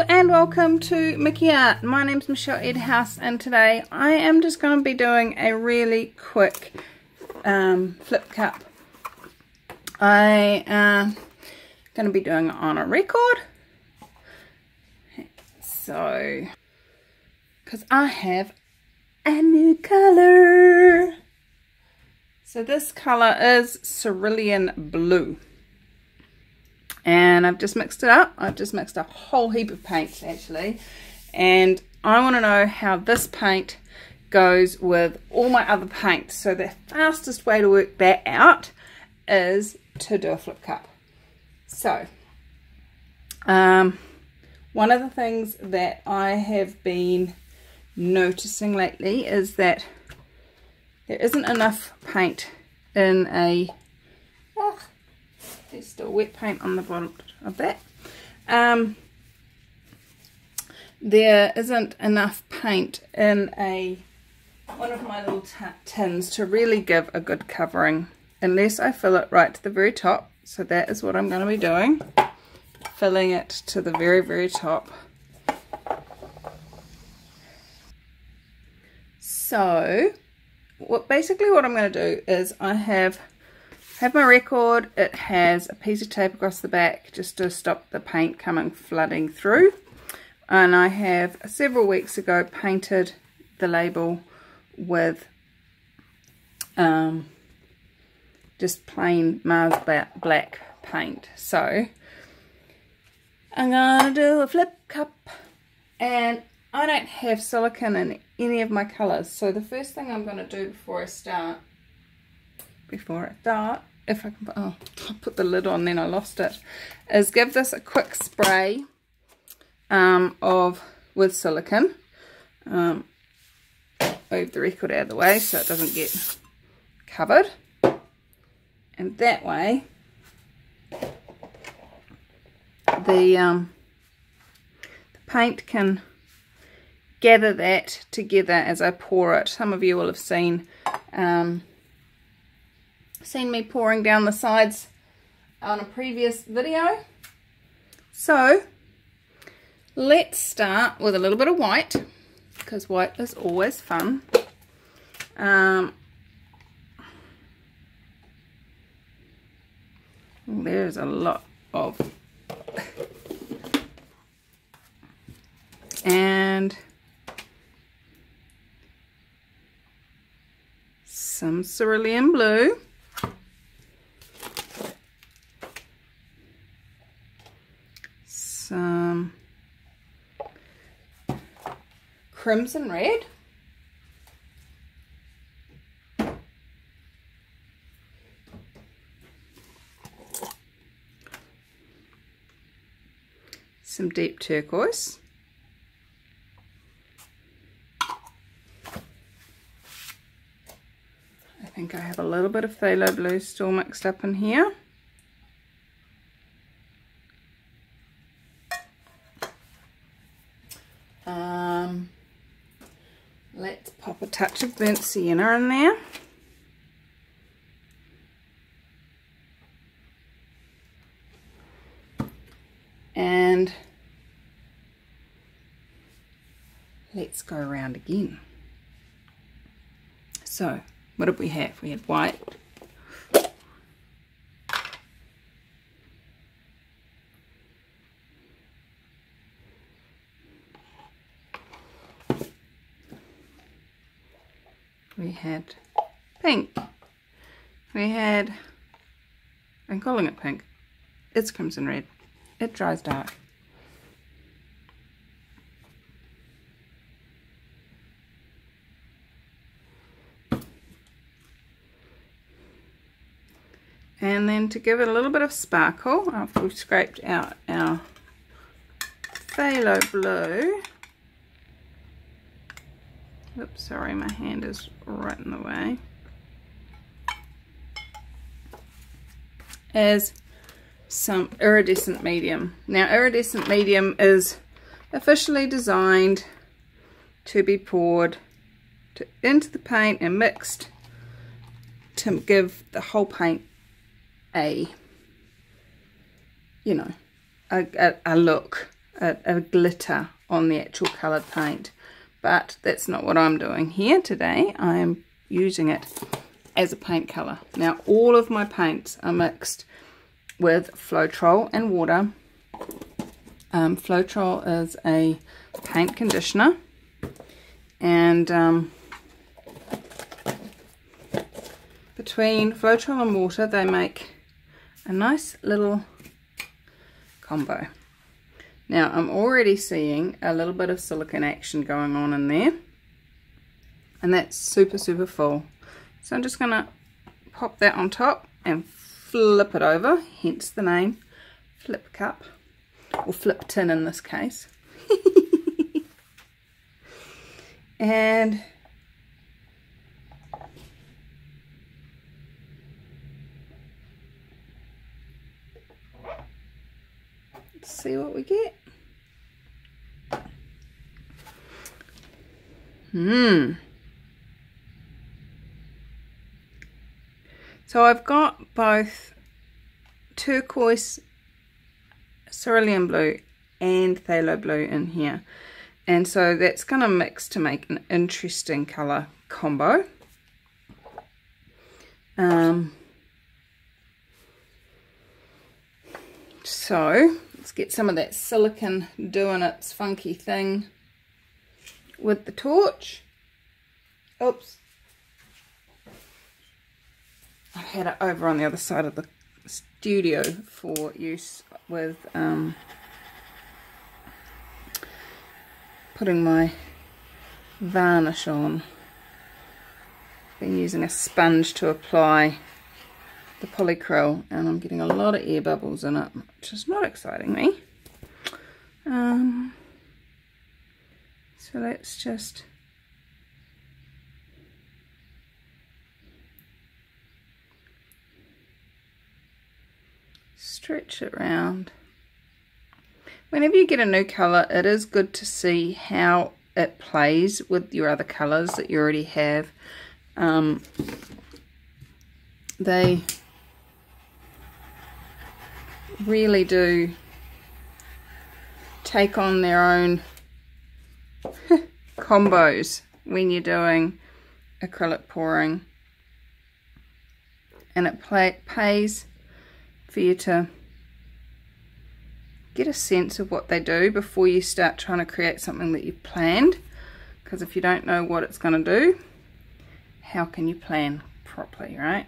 and welcome to Mickey Art. My name's Michelle Edhouse, and today I am just going to be doing a really quick flip cup. I am going to be doing it on a record, so because I have a new colour. So this colour is cerulean blue. And I've just mixed it up. I've just mixed a whole heap of paints actually. And I want to know how this paint goes with all my other paints. So the fastest way to work that out is to do a flip cup. So, one of the things that I have been noticing lately is that there isn't enough paint in a... there's still wet paint on the bottom of that. There isn't enough paint in one of my little tins to really give a good covering unless I fill it right to the very top. So that is what I'm going to be doing, filling it to the very, very top. So basically what I'm going to do is I have my record. It has a piece of tape across the back just to stop the paint coming flooding through, and I have several weeks ago painted the label with just plain Mars black paint. So I'm gonna do a flip cup, and I don't have silicone in any of my colors, so the first thing I'm going to do before I start, if I can, I put the lid on, then I lost it, is give this a quick spray with silicone. Move the record out of the way so it doesn't get covered, and that way the paint can gather that together as I pour it. Some of you will have seen me pouring down the sides on a previous video. So let's start with a little bit of white, because white is always fun. There's a lot of, and some cerulean blue, some crimson red, some deep turquoise, I think I have a little bit of phthalo blue still mixed up in here. Let's pop a touch of burnt sienna in there. And let's go around again. So what did we have? We had white, we had pink, we had, I'm calling it pink, it's crimson red, it dries dark. And then to give it a little bit of sparkle, after we've scraped out our phthalo blue, oops, sorry, my hand is right in the way, is some iridescent medium. Now iridescent medium is officially designed to be poured into the paint and mixed to give the whole paint a, you know, a look, a glitter on the actual coloured paint. But that's not what I'm doing here today. I am using it as a paint colour. Now all of my paints are mixed with Floetrol and water. Floetrol is a paint conditioner, and between Floetrol and water they make a nice little combo. Now I'm already seeing a little bit of silicone action going on in there, and that's super full. So I'm just going to pop that on top and flip it over, hence the name flip cup, or flip tin in this case. And let's see what we get. So I've got both turquoise, cerulean blue and phthalo blue in here, and so that's going to mix to make an interesting colour combo. So let's get some of that silicone doing its funky thing with the torch. Oops, I had it over on the other side of the studio for use with putting my varnish on. Been using a sponge to apply the polycryl, and I'm getting a lot of air bubbles in it, which is not exciting me. So let's just stretch it around. Whenever you get a new colour, it is good to see how it plays with your other colours that you already have. They really do take on their own combos when you're doing acrylic pouring, and it pays for you to get a sense of what they do before you start trying to create something that you've planned, because if you don't know what it's going to do, how can you plan properly, right?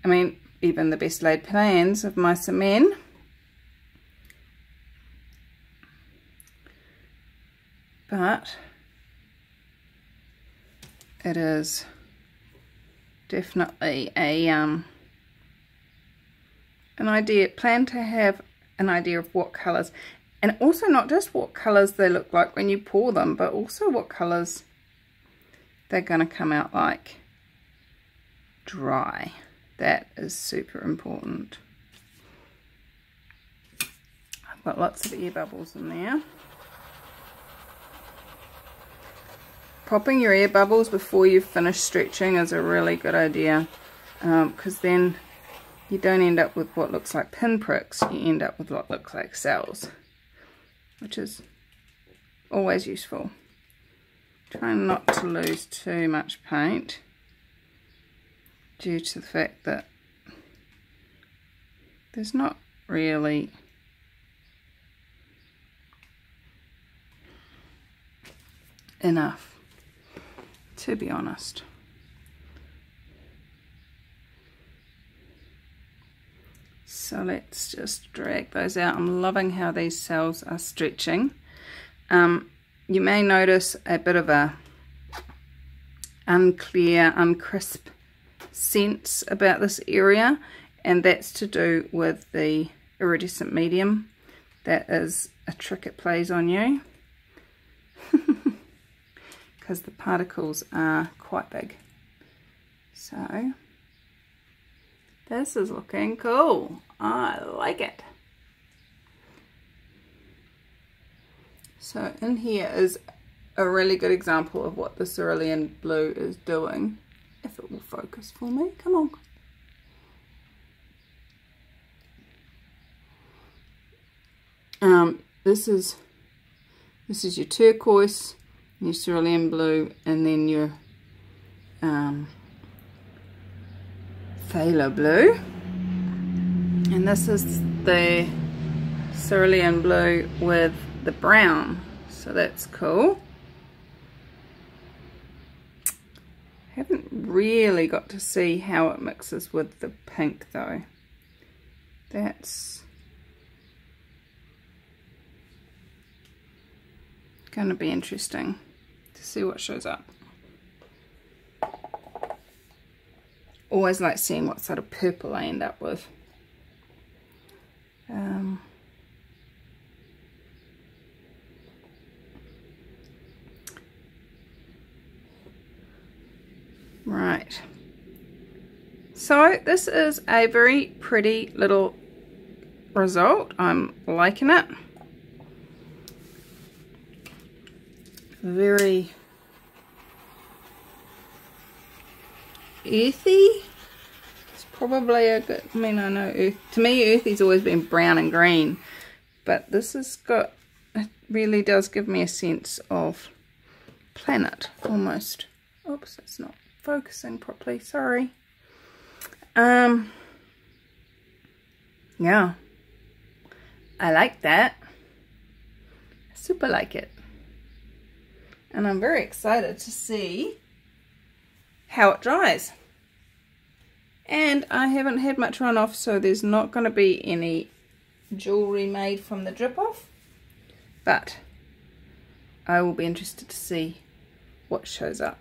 I mean, even the best laid plans of mice and men but it is definitely a an idea. Plan to have an idea of what colours, and also not just what colours they look like when you pour them, but also what colours they're going to come out like dry. That is super important. I've got lots of air bubbles in there. Popping your air bubbles before you've finished stretching is a really good idea, because then you don't end up with what looks like pinpricks, you end up with what looks like cells, which is always useful. Trying not to lose too much paint due to the fact that there's not really enough, to be honest. So let's just drag those out. I'm loving how these cells are stretching. You may notice a bit of a unclear, uncrisp sense about this area, and that's to do with the iridescent medium. That is a trick it plays on you, because the particles are quite big. So this is looking cool. I like it. So in here is a really good example of what the cerulean blue is doing. If it will focus for me, come on. This is your turquoise, your cerulean blue, and then your phthalo blue. And this is the cerulean blue with the brown, so that's cool. Haven't really got to see how it mixes with the pink though. That's going to be interesting to see what shows up. Always like seeing what sort of purple I end up with. Right, so this is a very pretty little result. I'm liking it. Very earthy. It's probably a good, I mean, I know earth, to me earthy's always been brown and green, but this has got, it really does give me a sense of planet almost. Oops, it's not focusing properly, sorry. Yeah, I like that. I super like it. And I'm very excited to see how it dries. And I haven't had much run off, so there's not going to be any jewellery made from the drip off. But I will be interested to see what shows up.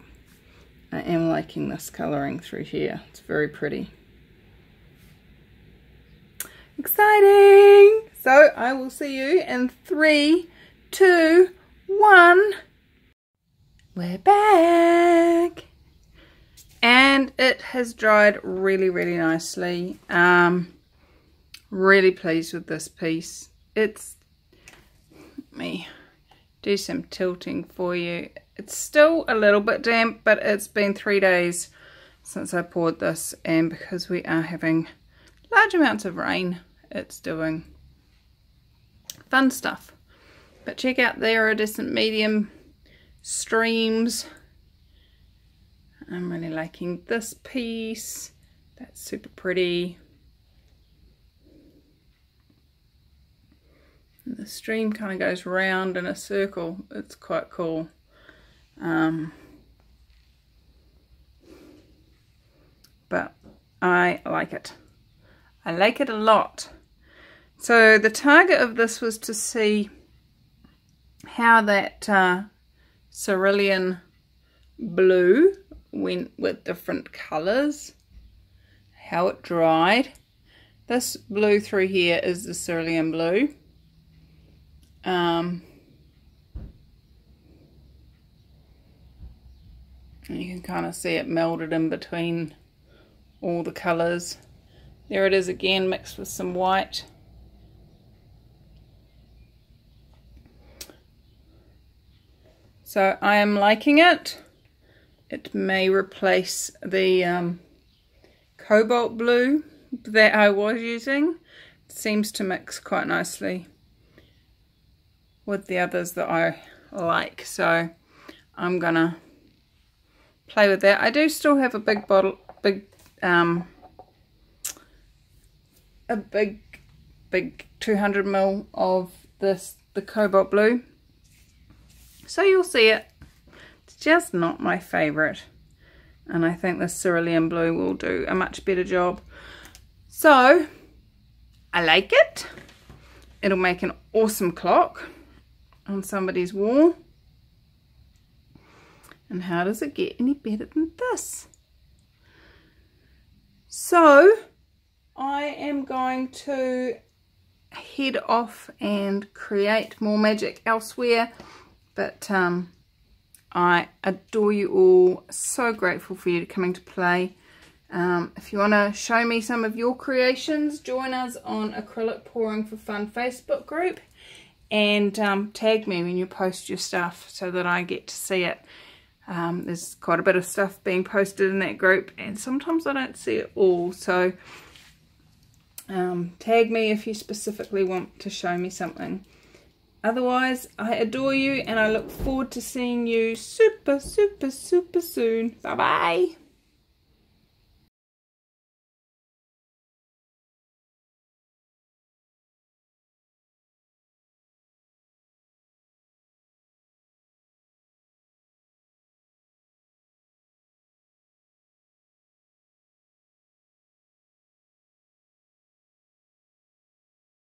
I am liking this colouring through here. It's very pretty. Exciting! So I will see you in 3, 2, 1. We're back! And it has dried really, really nicely. Really pleased with this piece. Let me do some tilting for you. It's still a little bit damp, but it's been 3 days since I poured this, and because we are having large amounts of rain, it's doing fun stuff. But check out the iridescent medium streams. I'm really liking this piece. That's super pretty. And the stream kind of goes round in a circle. It's quite cool. But I like it. I like it a lot. So the target of this was to see how that cerulean blue went with different colours, how it dried. This blue through here is the cerulean blue. And you can kind of see it melded in between all the colours. There it is again, mixed with some white. So I am liking it. It may replace the cobalt blue that I was using. It seems to mix quite nicely with the others that I like. So I'm gonna play with that. I do still have a big bottle, big 200 ml of this, the cobalt blue. So you'll see it. It's just not my favourite. And I think the cerulean blue will do a much better job. So I like it. It'll make an awesome clock on somebody's wall. And how does it get any better than this? So I am going to head off and create more magic elsewhere. But I adore you all. So grateful for you coming to play. If you want to show me some of your creations, join us on Acrylic Pouring for Fun Facebook group. And tag me when you post your stuff so that I get to see it. There's quite a bit of stuff being posted in that group, and sometimes I don't see it all, so Tag me if you specifically want to show me something. Otherwise, I adore you and I look forward to seeing you super, super, super soon. Bye-bye.